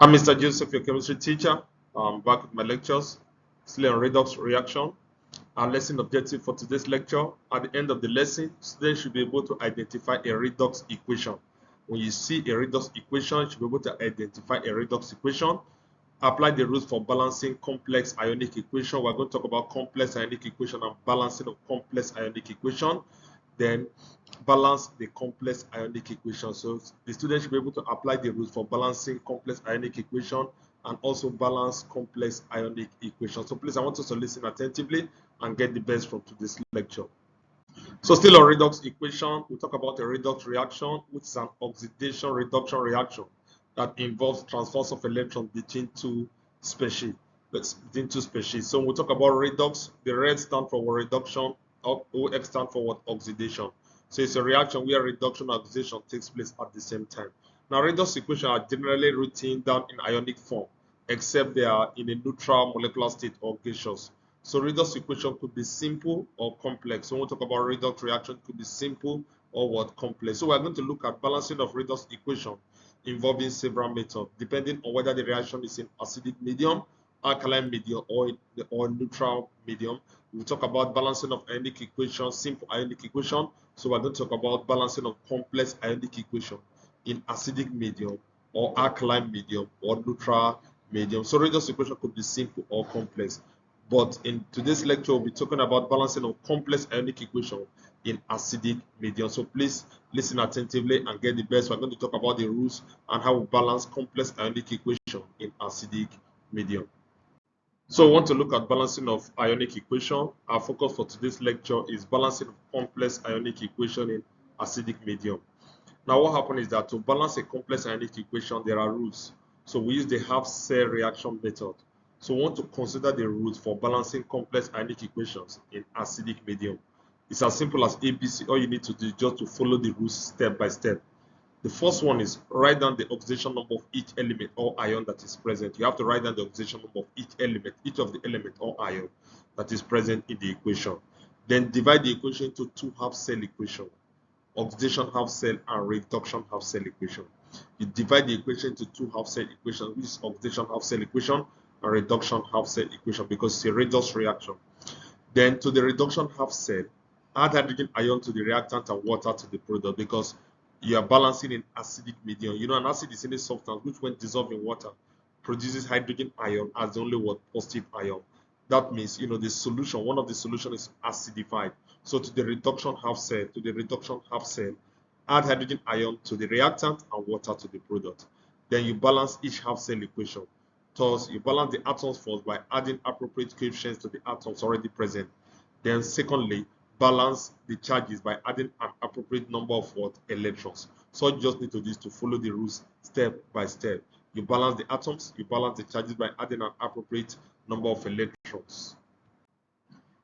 I'm Mr. Joseph, your chemistry teacher. I'm back with my lectures, still on redox reaction. Our lesson objective for today's lecture: at the end of the lesson, students should be able to identify a redox equation. When you see a redox equation, you should be able to identify a redox equation. Apply the rules for balancing complex ionic equation. We're going to talk about complex ionic equation and balancing of complex ionic equation. Then balance the complex ionic equation. So the student should be able to apply the rules for balancing complex ionic equation and also balance complex ionic equation. So please, I want us to listen attentively and get the best from today's lecture. So still on redox equation, we talk about a redox reaction, which is an oxidation reduction reaction that involves transfers of electrons between two species. So when we talk about redox, the red stands for reduction, OX stands for what? Oxidation. So it's a reaction where reduction and oxidation takes place at the same time. Now, redox equations are generally written down in ionic form, except they are in a neutral molecular state or gaseous. So redox equation could be simple or complex. So when we talk about redox reaction, it could be simple or what? Complex. So we're going to look at balancing of redox equation involving several methods, depending on whether the reaction is in acidic medium, alkaline medium, or neutral medium. We'll talk about balancing of ionic equation, simple ionic equation. So we're going to talk about balancing of complex ionic equation in acidic medium or alkaline medium or neutral medium. So redox equation could be simple or complex. But in today's lecture, we'll be talking about balancing of complex ionic equation in acidic medium. So please listen attentively and get the best. We're going to talk about the rules and how we balance complex ionic equation in acidic medium. So we want to look at balancing of ionic equation. Our focus for today's lecture is balancing of complex ionic equation in acidic medium. Now what happens is that to balance a complex ionic equation, there are rules. So we use the half cell reaction method. So we want to consider the rules for balancing complex ionic equations in acidic medium. It's as simple as ABC. All you need to do is just to follow the rules step by step. The first one is write down the oxidation number of each element or ion that is present. You have to write down the oxidation number of each element, each of the element or ion that is present in the equation. Then divide the equation into two half cell equations: oxidation half cell and reduction half cell equation. You divide the equation into two half cell equations, which is oxidation half cell equation and reduction half cell equation, because it's a redox reaction. Then to the reduction half cell, add hydrogen ion to the reactant and water to the product, because you are balancing in acidic medium. You know, an acid is any substance which, when dissolved in water, produces hydrogen ion as the only what? Positive ion. That means, you know, the solution, one of the solutions is acidified. So to the reduction half cell, add hydrogen ion to the reactant and water to the product. Then you balance each half cell equation. Thus, you balance the atoms first by adding appropriate coefficients to the atoms already present. Then secondly, balance the charges by adding an appropriate number of what? Electrons. So you just need to do is to follow the rules step by step. You balance the atoms, you balance the charges by adding an appropriate number of electrons.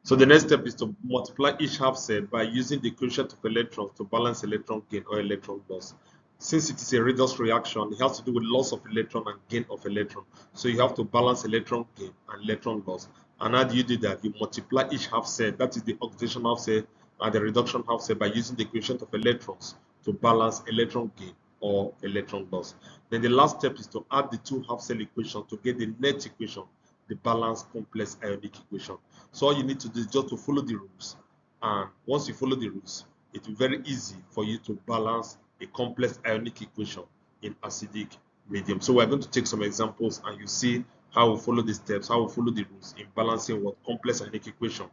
So the next step is to multiply each half cell by using the coefficient of electrons to balance electron gain or electron loss. Since it is a redox reaction, it has to do with loss of electron and gain of electron. So you have to balance electron gain and electron loss. And how do you do that? You multiply each half cell, that is the oxidation half cell and the reduction half cell, by using the coefficient of electrons to balance electron gain or electron loss. Then the last step is to add the two half cell equations to get the net equation, the balanced complex ionic equation. So all you need to do is just to follow the rules. And once you follow the rules, it will be very easy for you to balance a complex ionic equation in acidic medium. So we're going to take some examples and you see how we follow the steps, how we follow the rules in balancing what? Complex ionic equations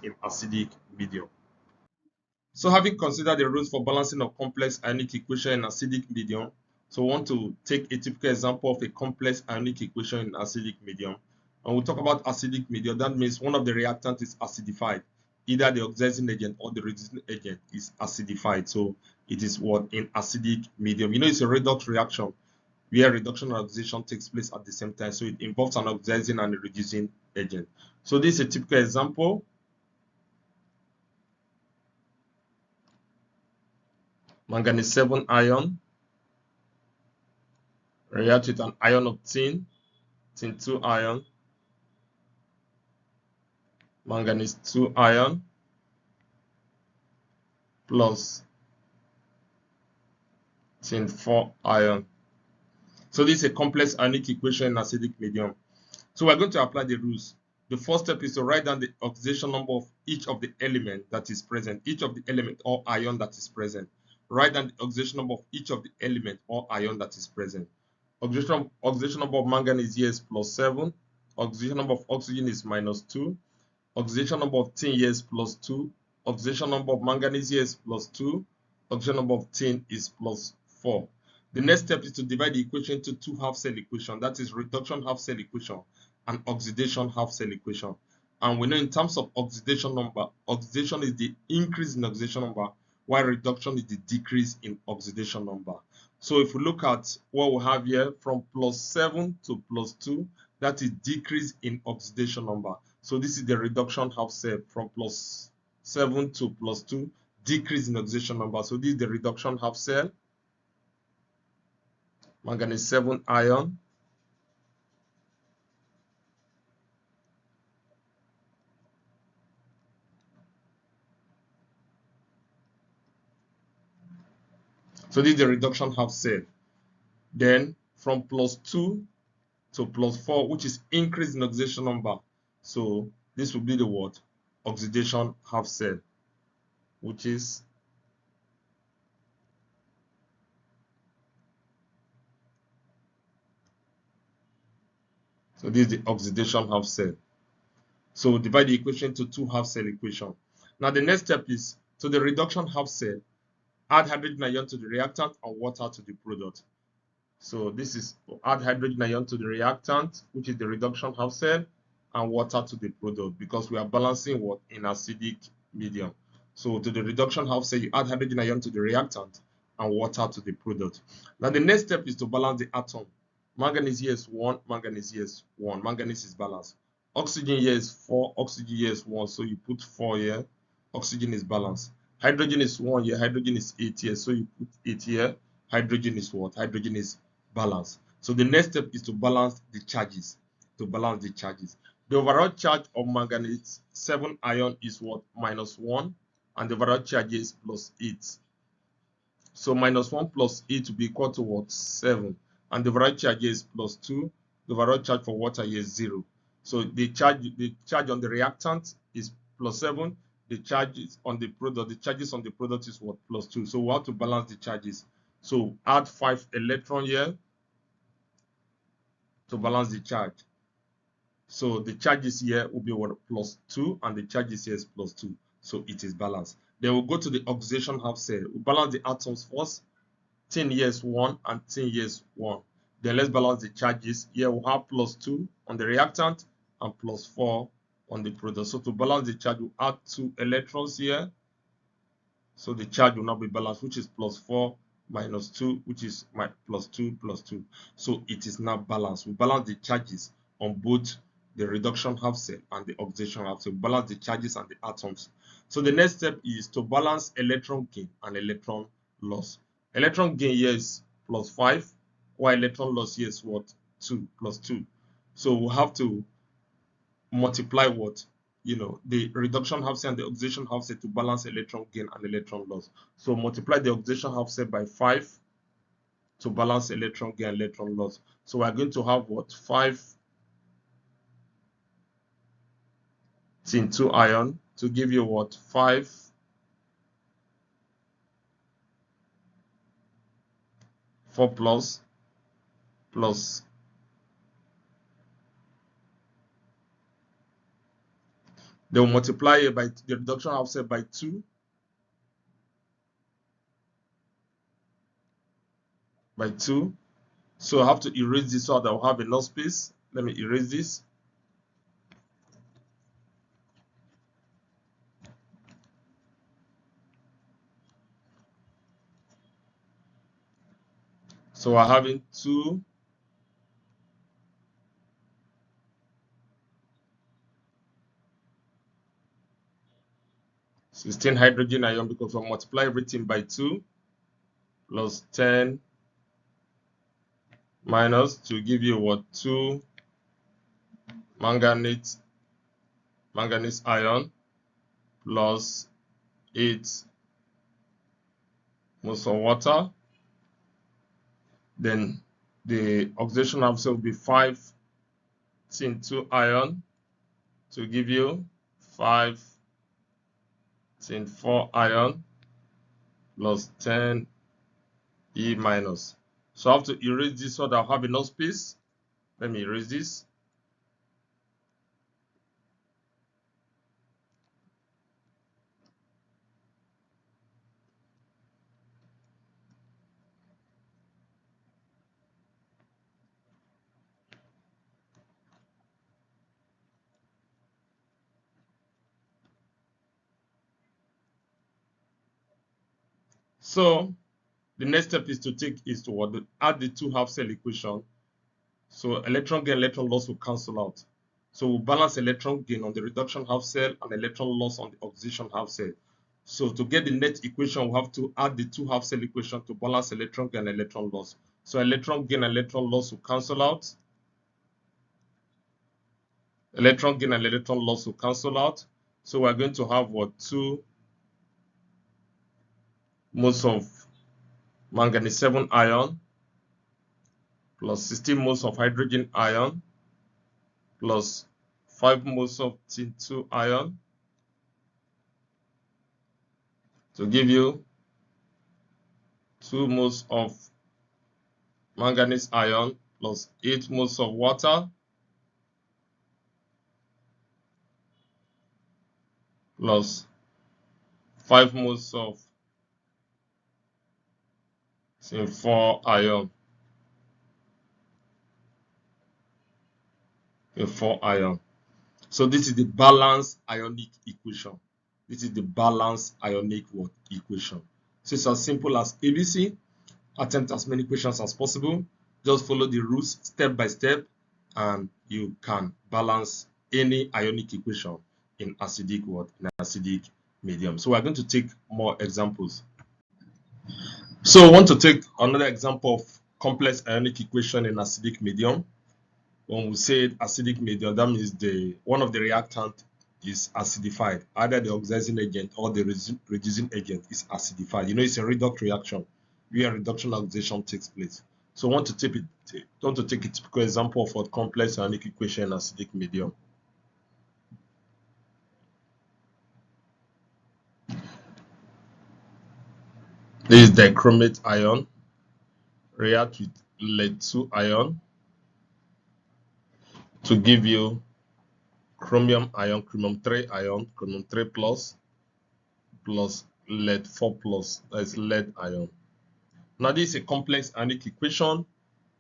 in acidic medium. So having considered the rules for balancing of complex ionic equation in acidic medium, so we want to take a typical example of a complex ionic equation in acidic medium. And we'll talk about acidic medium. That means one of the reactants is acidified. Either the oxidizing agent or the reducing agent is acidified. So it is what? In acidic medium. You know, it's a redox reaction where reduction and oxidation takes place at the same time. So it involves an oxidizing and a reducing agent. So this is a typical example. Manganese 7 ion react with an ion of tin 2 ion, manganese 2 ion plus tin 4 ion. So this is a complex ionic equation in acidic medium. So we're going to apply the rules. The first step is to write down the oxidation number of each of the element that is present, each of the element or ion that is present. Write down the oxidation number of each of the element or ion that is present. Oxidation number of manganese here is +7. Oxidation number of oxygen is -2. Oxidation number of tin here is +2. Oxidation number of manganese here is +2. Oxidation number of tin is +4. The next step is to divide the equation into two half-cell equations. That is reduction half-cell equation and oxidation half-cell equation. And we know in terms of oxidation number, oxidation is the increase in oxidation number, while reduction is the decrease in oxidation number. So if we look at what we have here, from +7 to +2, that is decrease in oxidation number. So this is the reduction half-cell from +7 to +2, decrease in oxidation number. So this is the reduction half-cell. Manganese 7 ion. So this is the reduction half-cell. Then from +2 to +4, which is increase in oxidation number. So this will be the word oxidation half-cell, which is so this is the oxidation half-cell. So divide the equation into two half-cell equation. Now the next step is to the reduction half-cell, add hydrogen ion to the reactant and water to the product. So this is to add hydrogen ion to the reactant, which is the reduction half-cell, and water to the product, because we are balancing what in acidic medium. So to the reduction half-cell, you add hydrogen ion to the reactant and water to the product. Now the next step is to balance the atom. Manganese here is 1, manganese here is 1. Manganese is balanced. Oxygen here is 4, oxygen here is 1, so you put 4 here. Oxygen is balanced. Hydrogen is 1 here, hydrogen is 8 here, so you put 8 here. Hydrogen is what? Hydrogen is balanced. So the next step is to balance the charges. The overall charge of manganese 7 ion is what? -1, and the overall charge is +8. So -1 plus 8 will be equal to what? 7. And the overall charge is +2. The overall charge for water is 0. So the charge on the reactant is +7. The charges on the product is what? +2. So we have to balance the charges. So add 5 electron here to balance the charge. So the charges here will be what? +2, and the charges here is +2. So it is balanced. Then we'll go to the oxidation half-cell. We'll balance the atoms first. Tin here is 1 and tin here is 1. Then let's balance the charges. Here we'll have +2 on the reactant and +4 on the product. So to balance the charge, we'll add 2 electrons here. So the charge will now be balanced, which is +4 -2, which is +2 +2. So it is now balanced. We balance the charges on both the reduction half-cell and the oxidation half-cell. We balance the charges and the atoms. So the next step is to balance electron gain and electron loss. Electron gain here is +5, while electron loss here is what? 2 +2. So we have to multiply what? The reduction half-cell and the oxidation half-cell to balance electron gain and electron loss. So multiply the oxidation half-cell by 5 to balance electron gain and electron loss. So we're going to have what? 5 tin 2 ion to give you what? 5 4 plus they will multiply it by the reduction half-cell by 2 by 2. So I have to erase this so that I'll have enough space. Let me erase this. So we're having 2 16 hydrogen ion, because we'll multiply everything by 2 plus 10 minus to give you what? 2 manganese ion plus 8 moles of water. Then The oxidation half cell will be 5 tin 2 ion to give you 5 tin 4 ion plus 10 E minus. So I have to erase this so that I'll have enough space. Let me erase this. So the next step is to add the two half cell equation. So electron gain, electron loss will cancel out. So we'll balance electron gain on the reduction half cell and electron loss on the oxidation half cell. So to get the net equation, we have to add the two half cell equation to balance electron gain and electron loss. So electron gain and electron loss will cancel out. Electron gain and electron loss will cancel out. So we're going to have what? 2 moles of manganese 7 ion plus 16 moles of hydrogen ion plus 5 moles of tin 2 ion to give you 2 moles of manganese ion plus 8 moles of water plus 5 moles of tin 4 ion. So this is the balanced ionic equation. This is the balanced ionic equation. So it's as simple as ABC. Attempt as many questions as possible. Just follow the rules step by step, and you can balance any ionic equation in acidic medium. So we're going to take more examples. So I want to take another example of complex ionic equation in acidic medium. When we say acidic medium, that means one of the reactant is acidified. Either the oxidizing agent or the reducing agent is acidified. You know, it's a redox reaction where reduction oxidation takes place. So I want to take a typical example of a complex ionic equation in acidic medium. This is dichromate ion react with lead 2 ion to give you chromium ion, chromium 3 ion, chromium 3 plus lead 4 plus, that is lead ion. Now this is a complex ionic equation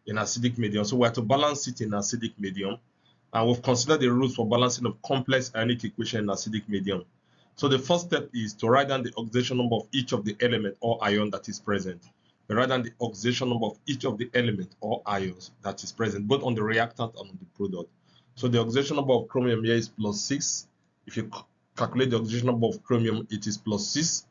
in acidic medium. So we have to balance it in acidic medium. And we've considered the rules for balancing of complex ionic equation in acidic medium. So the first step is to write down the oxidation number of each of the element or ion that is present. We write down the oxidation number of each of the element or ions that is present, both on the reactant and on the product. So the oxidation number of chromium here is plus 6. If you calculate the oxidation number of chromium, it is plus 6.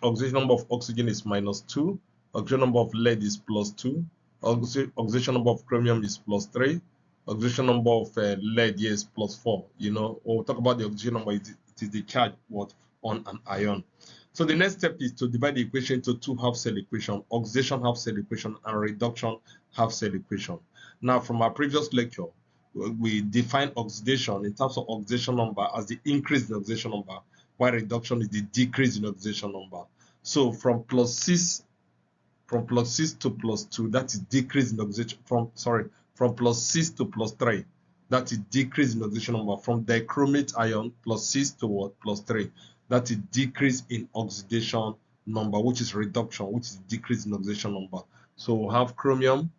Oxidation number of oxygen is minus 2. Oxidation number of lead is plus 2. Oxidation number of chromium is plus 3. Oxidation number of lead here is plus 4. You know, when we talk about the oxidation number, it is the charge on an ion. So the next step is to divide the equation into two half cell equation, oxidation half cell equation and reduction half cell equation. Now from our previous lecture, we define oxidation in terms of oxidation number as the increase in oxidation number, while reduction is the decrease in oxidation number. So from plus 6 to plus 2, that is decrease in oxidation. From plus 6 to plus 3, that is decrease in oxidation number. From dichromate ion, plus 6 to what? Plus 3, that is decrease in oxidation number, which is reduction, which is decrease in oxidation number. So we'll have chromium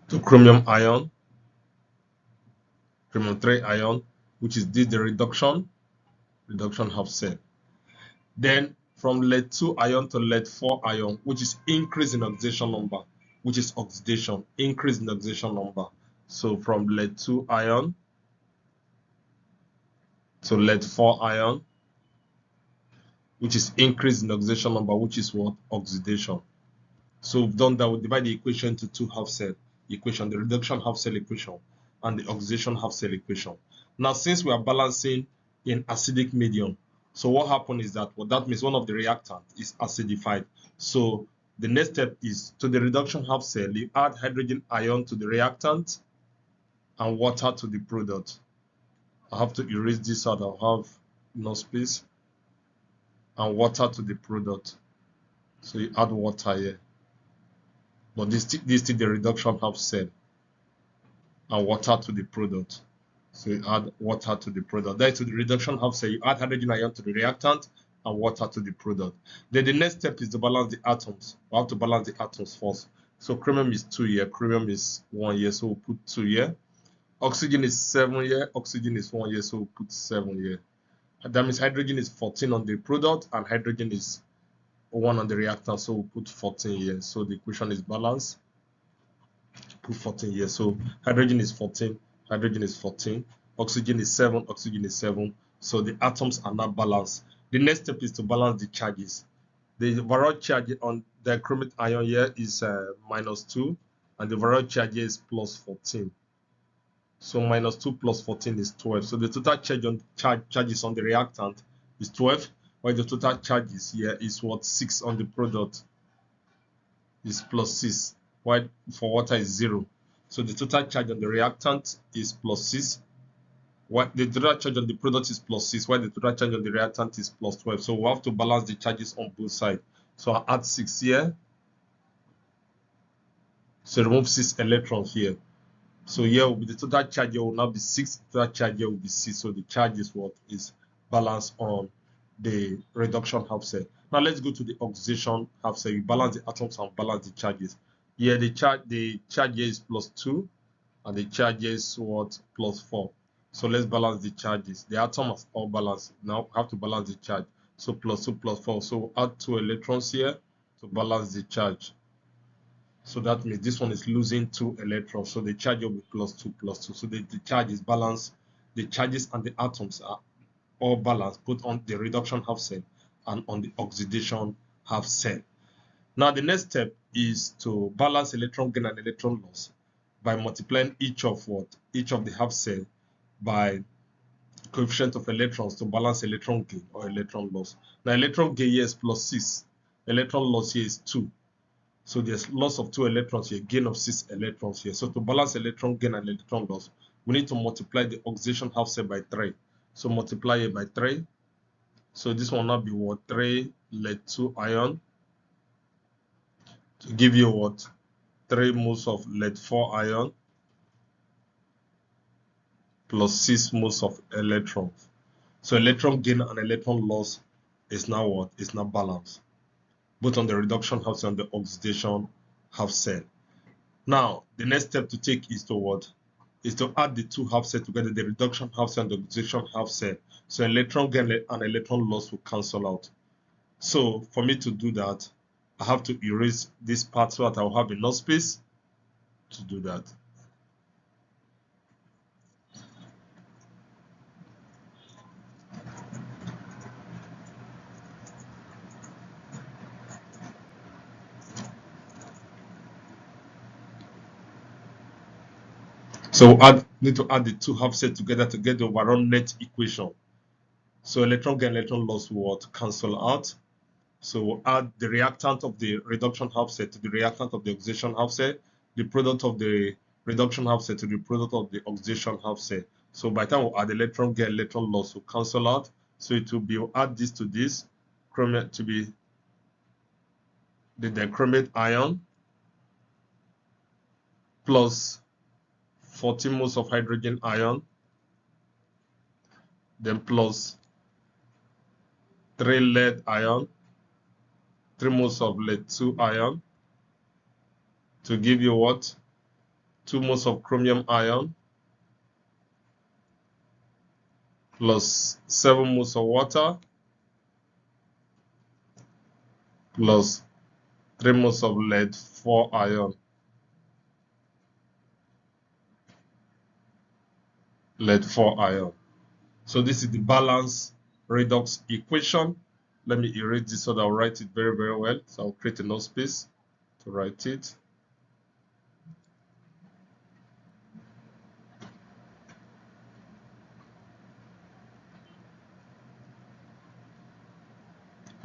to chromium ion, chromium 3 ion, which is the reduction half cell. Then from lead 2 ion to lead 4 ion, which is increase in oxidation number, which is oxidation, increase in oxidation number. So from lead 2 ion to lead 4 ion, which is increase in oxidation number, which is what? Oxidation. So we've done that. We divide the equation into two half cell equation, the reduction half cell equation and the oxidation half cell equation. Now, since we are balancing in acidic medium, So what happened is that what that means one of the reactant is acidified. So the next step is to the reduction half cell, you add hydrogen ion to the reactant and water to the product. I have to erase this out. I'll have no space and water to the product. So you add water here, but this is the reduction half cell and water to the product. So you add water to the product. Then to the reduction half cell, you add hydrogen ion to the reactant and water to the product. Then the next step is to balance the atoms. We have to balance the atoms first. So chromium is 2 here, chromium is 1 here, so we'll put 2 here. Oxygen is 7 here, oxygen is 1 here, so we'll put 7 here. That means hydrogen is 14 on the product and hydrogen is 1 on the reactant, so we'll put 14 here. So the equation is balanced. Put 14 here. So hydrogen is 14, hydrogen is 14, oxygen is 7, oxygen is 7. So the atoms are not balanced. The next step is to balance the charges. The overall charge on the chromate ion here is -2, and the overall charge here is +14. So -2 plus 14 is 12. So the total charge on charges on the reactant is 12, while the total charges here is what 6 on the product is +6, while for water is 0. So the total charge on the reactant is +6, while the total charge on the product is +6, while the total charge on the reactant is +12. So we have to balance the charges on both sides. So I'll add 6 here. So remove 6 electrons here. So here will be the total charge here will now be 6, total charge here will be 6. So the charge is what is balanced on the reduction half cell. Now let's go to the oxidation half cell. You balance the atoms and balance the charges. Here the charge here is +2 and the charge here is what +4. So let's balance the charges. The atoms are all balanced. Now we have to balance the charge. So +2 +4. So we'll add 2 electrons here to balance the charge. So that means this one is losing 2 electrons. So the charge will be +2 +2. So the charge is balanced. The charges and the atoms are all balanced, both on the reduction half cell and on the oxidation half cell. Now the next step is to balance electron gain and electron loss by multiplying each of the half cell by coefficient of electrons to balance electron gain or electron loss. Now electron gain here is +6. Electron loss here is 2. So there's loss of 2 electrons here, gain of 6 electrons here. So to balance electron gain and electron loss, we need to multiply the oxidation half cell by 3. So multiply it by 3. So this will now be what? 3 lead-2 ion to give you what? 3 moles of lead-4 ion plus 6 moles of electrons. So electron gain and electron loss is now what? Is now balanced, both on the reduction half cell and the oxidation half cell. Now, the next step to take is to what? Is to add the two half cells together, the reduction half cell and the oxidation half cell. So electron gain and electron loss will cancel out. So for me to do that, I have to erase this part so that I will have enough space to do that. So need to add the two half cells together to get the overall net equation. So electron gain, electron loss will cancel out. So we'll add the reactant of the reduction half cell to the reactant of the oxidation half cell, the product of the reduction half cell to the product of the oxidation half cell. So by the time we'll add electron gain, electron loss will cancel out. So it will be, we'll add this to this, chromate to be the dichromate ion plus 14 moles of hydrogen ion, then plus 3 lead ion, 3 moles of lead-2 ion to give you what? 2 moles of chromium ion plus 7 moles of water plus 3 moles of lead-4 ion. Lead-4 ion. So this is the balance redox equation. Let me erase this so that I'll write it very, very well. So I'll create enough space to write it.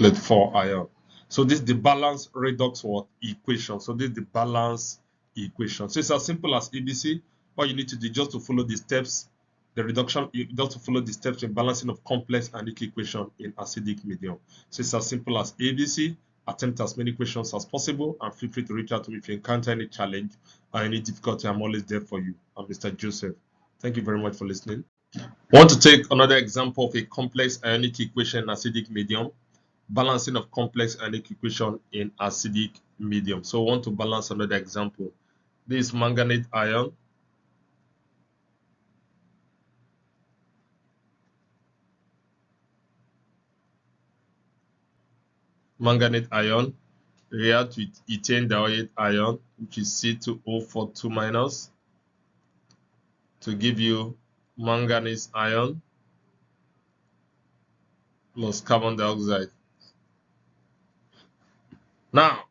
Let 4 ion. So this is the balance redox what equation. So this is the balance equation. So it's as simple as ABC. All you need to do just to follow the steps, the reduction, just to follow the steps in balancing of complex ionic equation in acidic medium. So it's as simple as ABC. Attempt as many questions as possible and feel free to reach out to me if you encounter any challenge or any difficulty. I'm always there for you. I'm Mr. Joseph. Thank you very much for listening. I want to take another example of a complex ionic equation in acidic medium. Balancing of complex ionic equation in acidic medium. So I want to balance another example. This is manganate ion. Manganate ion react with ethane dioxide ion, which is C2O42 minus, to give you manganese ion plus carbon dioxide. Now,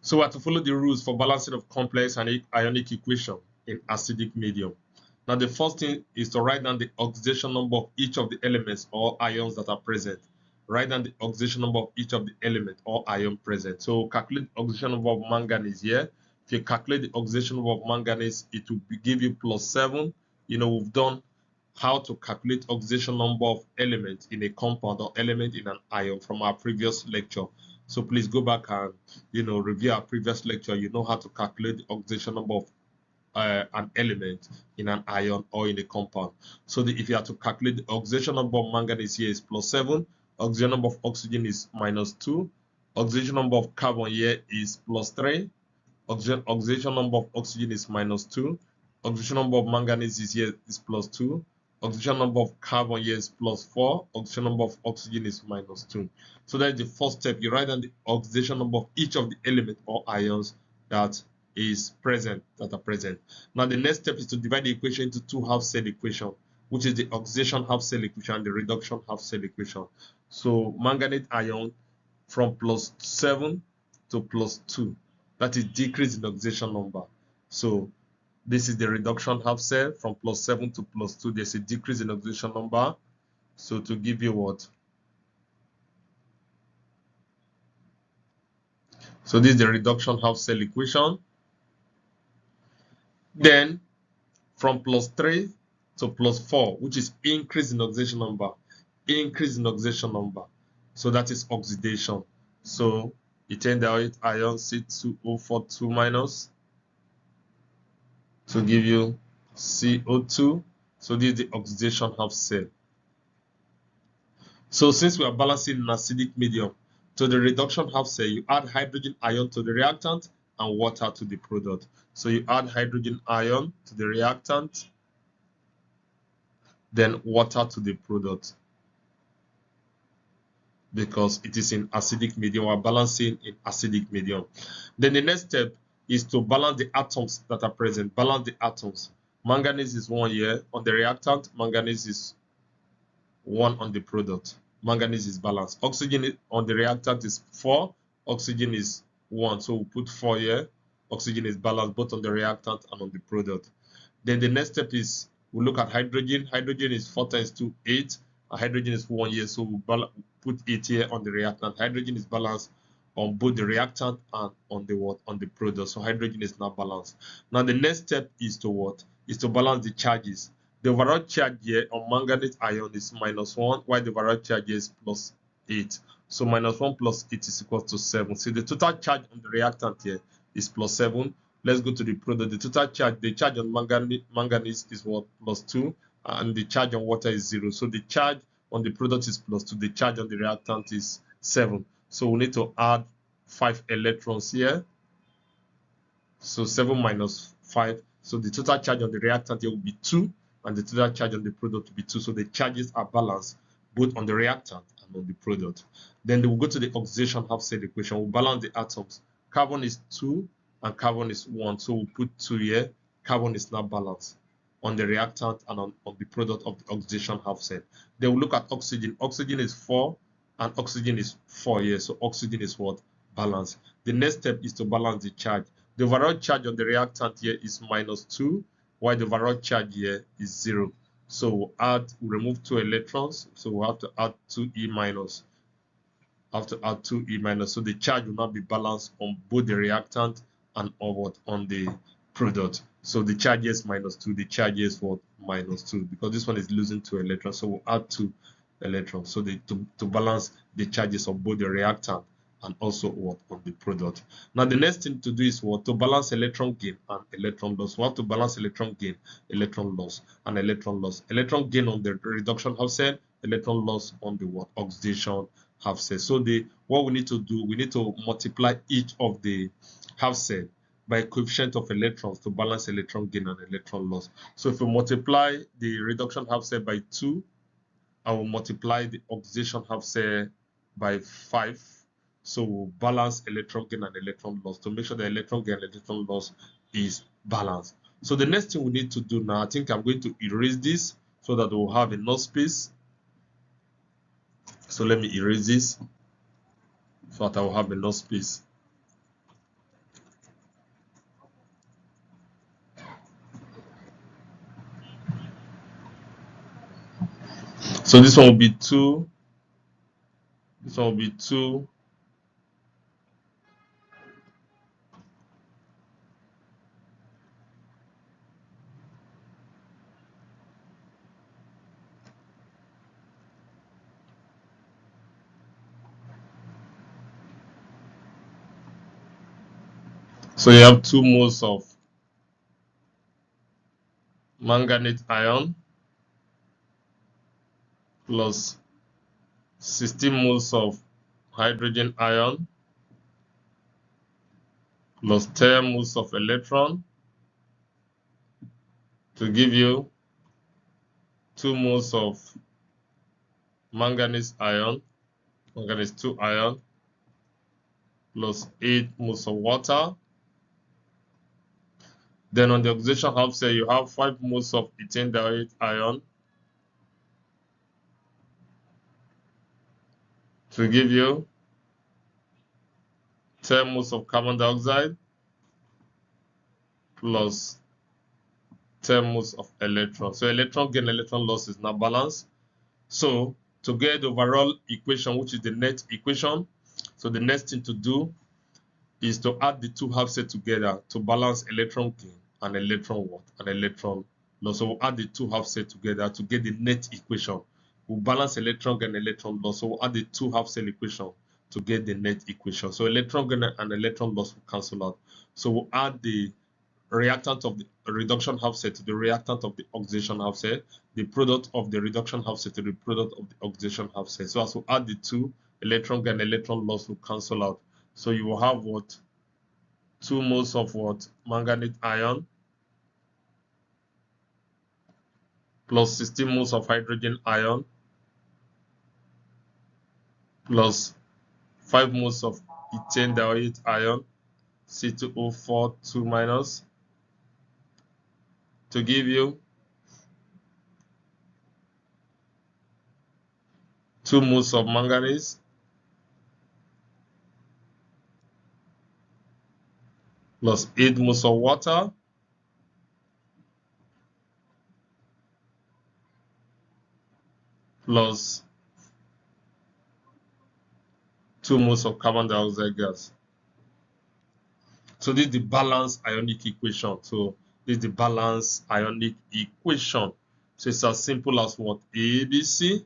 so we have to follow the rules for balancing of complex ionic equation in acidic medium. Now, the first thing is to write down the oxidation number of each of the elements or ions that are present. Write down the oxidation number of each of the element or ion present. So calculate the oxidation number of manganese here. If you calculate the oxidation number of manganese, it will give you +7. You know, we've done how to calculate oxidation number of elements in a compound or element in an ion from our previous lecture. So please go back and review our previous lecture. You know how to calculate the oxidation number of an element in an ion or in a compound. So if you have to calculate the oxidation number of manganese here is +7, oxidation number of oxygen is -2, oxidation number of carbon here is +3, oxidation number of oxygen is -2, oxidation number of manganese is here is +2, oxidation number of carbon here is +4, oxidation number of oxygen is -2. So that's the first step. You write down the oxidation number of each of the element or ions that are present. Now the next step is to divide the equation into two half cell equation, which is the oxidation half cell equation and the reduction half cell equation. So manganate ion from +7 to +2, that is decrease in oxidation number. So this is the reduction half cell from +7 to +2. There's a decrease in oxidation number. So to give you what? So this is the reduction half cell equation. Then from +3 to +4, which is increase in oxidation number. Increase in oxidation number. So that is oxidation. So ethane dioxide ion C2O42 minus to give you CO2. So this is the oxidation half cell. So since we are balancing an acidic medium, to the reduction half cell, you add hydrogen ion to the reactant and water to the product. So you add hydrogen ion to the reactant, then water to the product. Because it is in acidic medium, we're balancing in acidic medium. Then the next step is to balance the atoms that are present. Balance the atoms. Manganese is 1 here on the reactant, manganese is 1 on the product. Manganese is balanced. Oxygen on the reactant is 4, oxygen is 1. So we'll put 4 here. Oxygen is balanced both on the reactant and on the product. Then the next step is we'll look at hydrogen. Hydrogen is 4 times 2, 8. Hydrogen is 1 here, so we'll put 8 here on the reactant. Hydrogen is balanced on both the reactant and on the product. So hydrogen is now balanced. Now the next step is to what? Is to balance the charges. The overall charge here on manganese ion is -1, while the overall charge here is +8. So -1 plus 8 is equal to 7. So the total charge on the reactant here is +7. Let's go to the product. The total charge, the charge on manganese is what? +2, and the charge on water is 0. So the charge on the product is +2. The charge on the reactant is 7. So we need to add 5 electrons here. So 7 minus 5. So the total charge on the reactant here will be 2, and the total charge on the product will be 2. So the charges are balanced both on the reactant and on the product. Then we'll go to the oxidation half cell equation. We'll balance the atoms. Carbon is 2 and carbon is 1. So we'll put 2 here. Carbon is now balanced on the reactant and on the product of the oxidation half cell. Then we'll look at oxygen. Oxygen is 4 and oxygen is 4 here. So oxygen is what? Balanced. The next step is to balance the charge. The overall charge on the reactant here is -2, while the overall charge here is 0. So we'll remove 2 electrons. So we'll have to add 2E minus. have to add 2E minus. So the charge will not be balanced on both the reactant and on the product. So the charge is -2, the charge is what? -2, because this one is losing 2 electrons. So we'll add 2 electrons. So to balance the charges of both the reactant and also what? On the product. Now the next thing to do is what? To balance electron gain and electron loss. We have to balance electron gain, electron loss, and electron loss. Electron gain on the reduction half cell, electron loss on the what? Oxidation half cell. So what we need to do, we need to multiply each of the half cell by coefficient of electrons to balance electron gain and electron loss. So if we multiply the reduction half cell by 2, I will multiply the oxidation half cell by 5. So we'll balance electron gain and electron loss to make sure the electron gain and electron loss is balanced. So the next thing we need to do now, I think I'm going to erase this so that we'll have enough space. So let me erase this so that I will have enough space. So this one will be 2. This one will be 2. So you have 2 moles of manganese ion plus 16 moles of hydrogen ion plus 10 moles of electron to give you 2 moles of manganese ion, manganese 2 ion plus 8 moles of water. Then on the oxidation half cell, you have 5 moles of ethane diode ion to give you 10 moles of carbon dioxide plus 10 moles of electron. So electron gain, electron loss is now balanced. So to get the overall equation, which is the net equation, so the next thing to do is to add the two half sets together to balance electron gain and electron what? And electron loss. So we'll add the two half sets together to get the net equation. We'll balance electron gain and electron loss. So we'll add the two half cell equation to get the net equation. So electron gain and electron loss will cancel out. So we'll add the reactant of the reduction half cell to the reactant of the oxidation half cell, the product of the reduction half cell to the product of the oxidation half cell. So as we add the two, electron gain and electron loss will cancel out. So you will have what? 2 moles of what? Manganese ion plus 16 moles of hydrogen ion plus 5 moles of ethane diode ion, C2O4 2 minus, to give you 2 moles of manganese plus 8 moles of water plus 2 moles of carbon dioxide gas. So this is the balanced ionic equation. So this is the balanced ionic equation. So it's as simple as what? ABC.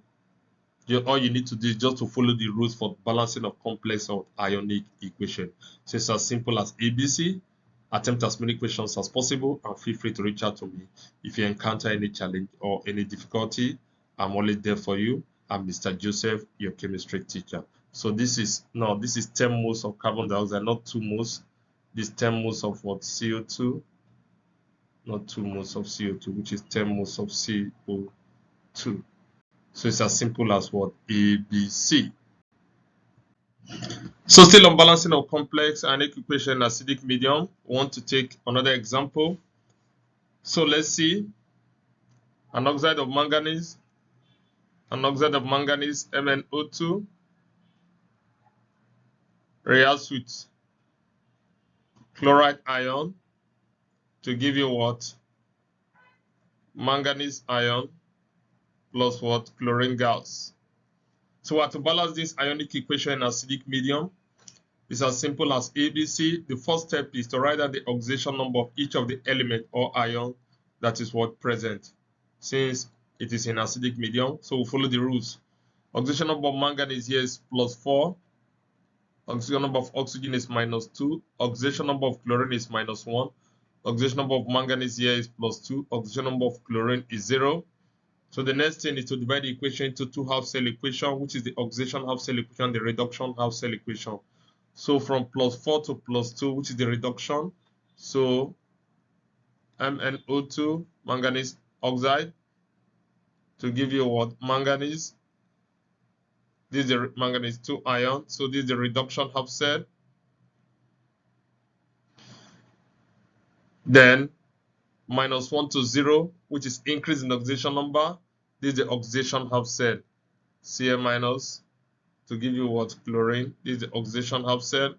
All you need to do is just to follow the rules for balancing of complex or ionic equation. So it's as simple as ABC. Attempt as many questions as possible and feel free to reach out to me if you encounter any challenge or any difficulty. I'm always there for you. I'm Mr. Joseph, your chemistry teacher. So this is 10 moles of carbon dioxide, not 2 moles. This 10 moles of what? CO2, not 2 moles of CO2, which is 10 moles of CO2. So it's as simple as what? ABC. So still on balancing of complex ionic equation in acidic medium, we want to take another example. So let's see an oxide of manganese, MnO2, reacts with chloride ion to give you what? Manganese ion plus what? Chlorine gas. So to balance this ionic equation in acidic medium, it's as simple as ABC. The first step is to write out the oxidation number of each of the element or ion that is what present, since it is in acidic medium. So we'll follow the rules. Oxidation number of manganese here is +4. Oxidation number of oxygen is -2. Oxidation number of chlorine is -1. Oxidation number of manganese here is +2. Oxidation number of chlorine is 0. So the next thing is to divide the equation into two half-cell equation, which is the oxidation half-cell equation, the reduction half-cell equation. So from +4 to +2, which is the reduction. So MnO2, manganese oxide, to give you what? Manganese. This is the manganese 2 ion. So this is the reduction half cell. Then -1 to 0, which is increase in oxidation number. This is the oxidation half cell. Cl minus, to give you what? Chlorine. This is the oxidation half cell.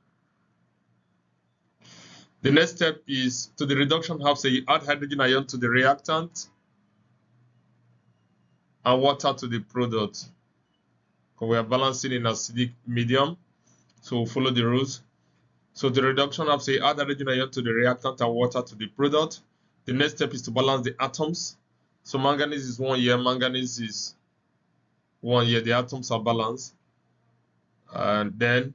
The next step is to the reduction half cell. You add hydrogen ion to the reactant and water to the product. We are balancing in acidic medium, so we'll follow the rules. So the reduction half cell, add hydrogen ion to the reactant and water to the product. The next step is to balance the atoms. So manganese is 1 here, manganese is 1 here. The atoms are balanced. And then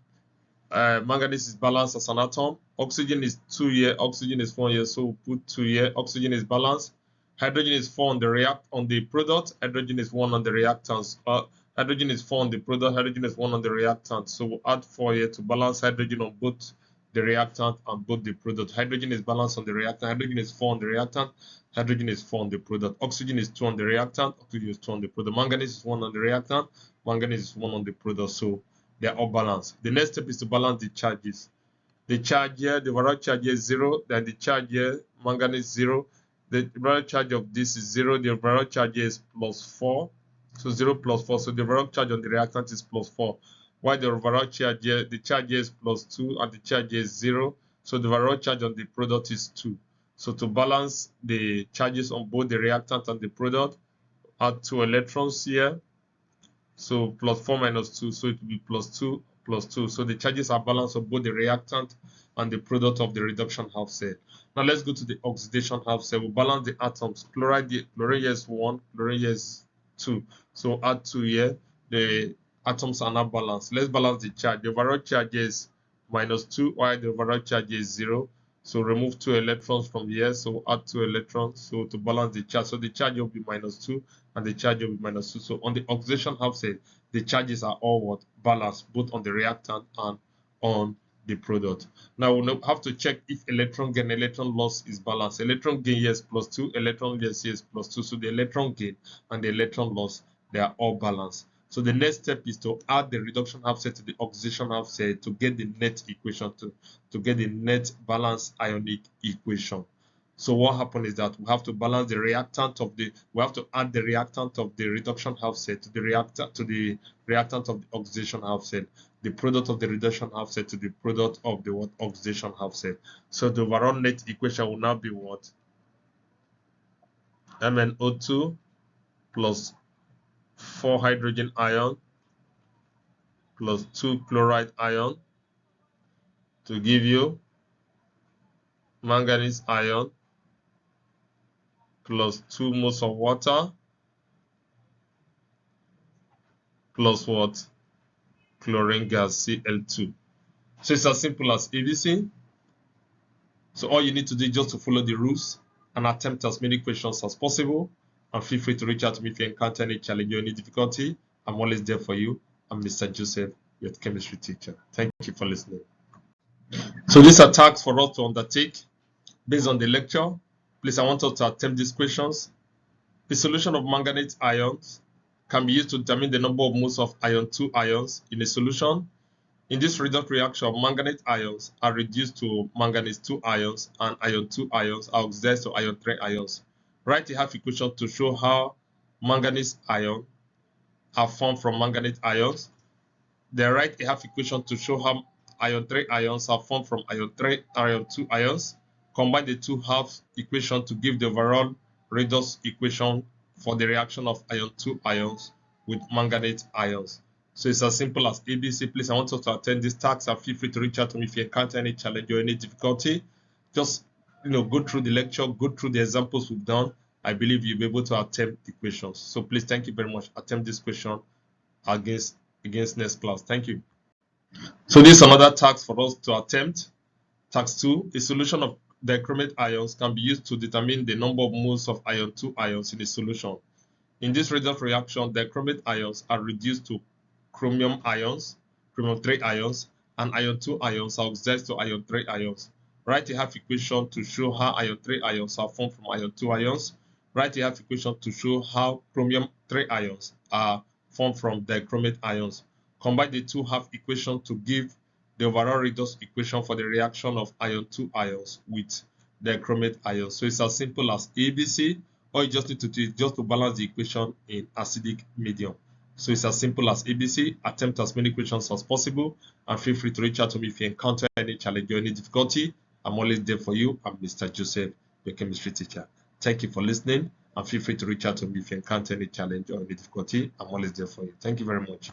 manganese is balanced as an atom. Oxygen is 2 here, oxygen is 1 here, so we'll put 2 here. Oxygen is balanced. Hydrogen is 4 on the product. Hydrogen is 1 on the reactants. Hydrogen is 4 on the product. Hydrogen is 1 on the reactant. So we'll add 4 here to balance hydrogen on both the reactant and both the product. Hydrogen is balanced on the reactant. Hydrogen is 4 on the reactant. Hydrogen is 4 on the product. Oxygen is 2 on the reactant. Oxygen is 2 on the product. Manganese is 1 on the reactant. Manganese is 1 on the product. So they are all balanced. The next step is to balance the charges. The charge here, the overall charge here is 0. Then the charge here, manganese 0. The overall charge of this is 0. The overall charge here is +4. So 0 + 4. So the overall charge on the reactant is +4. While the overall charge here, the charge here is +2 and the charge here is 0. So the overall charge on the product is 2. So to balance the charges on both the reactant and the product, add 2 electrons here. So +4 - 2. So it will be +2 + 2. So the charges are balanced on both the reactant and the product of the reduction half cell. Now let's go to the oxidation half cell. We'll balance the atoms. Chlorine here is 1, chlorine here is 2. So add 2 here. The atoms are not balanced. Let's balance the charge. The overall charge is -2, while the overall charge is 0. So remove 2 electrons from here. So add 2 electrons. So to balance the charge. So the charge will be -2 and the charge will be -2. So on the oxidation half cell, the charges are all what? Balanced, both on the reactant and on the product. Now we'll have to check if electron gain, electron loss is balanced. Electron gain here is +2, electron loss here is +2. So the electron gain and the electron loss, they are all balanced. So the next step is to add the reduction half cell to the oxidation half cell to get the net equation, to get the net balanced ionic equation. So what happened is that we have to balance the reactant of the, we have to add the reactant of the reduction half cell to the reactant of the oxidation half cell, the product of the reduction half cell to the product of the oxidation half cell. So the overall net equation will now be what? MnO2 plus 4 hydrogen ion plus 2 chloride ion to give you manganese ion plus 2 moles of water plus what? Chlorine gas, Cl2. So it's as simple as ABC. So all you need to do is just to follow the rules and attempt as many questions as possible. And feel free to reach out to me if you encounter any challenge or any difficulty. I'm always there for you. I'm Mr. Joseph, your chemistry teacher. Thank you for listening. So these are tasks for us to undertake based on the lecture. Please, I want us to attempt these questions. The solution of manganese ions can be used to determine the number of moles of ion 2 ions in a solution. In this redox reaction, manganese ions are reduced to manganese 2 ions and ion 2 ions are oxidized to ion 3 ions. Write a half equation to show how manganese ions are formed from manganese ions. Then write a half equation to show how ion 3 ions are formed from ion 2 ions. Combine the two half equations to give the overall redox equation for the reaction of ion 2 ions with manganese ions. So it's as simple as ABC. Please, I want us to attend this task and feel free to reach out to me if you encounter any challenge or any difficulty. Just go through the lecture, go through the examples we've done. I believe you'll be able to attempt the questions. So please, thank you very much. Attempt this question against next class. Thank you. So this is another task for us to attempt. Task 2, a solution of dichromate ions can be used to determine the number of moles of ion 2 ions in a solution. In this redox reaction, dichromate ions are reduced to chromium ions, chromium 3 ions, and ion 2 ions are oxidized to ion 3 ions. Write a half equation to show how ion 3 ions are formed from ion 2 ions. Write a half equation to show how chromium 3 ions are formed from dichromate ions. Combine the two half equations to give the overall redox equation for the reaction of ion 2 ions with dichromate ions. So it's as simple as ABC. All you just need to do is just to balance the equation in acidic medium. So it's as simple as ABC. Attempt as many equations as possible and feel free to reach out to me if you encounter any challenge or any difficulty. I'm always there for you. I'm Mr. Joseph, your chemistry teacher. Thank you for listening and feel free to reach out to me if you encounter any challenge or any difficulty. I'm always there for you. Thank you very much.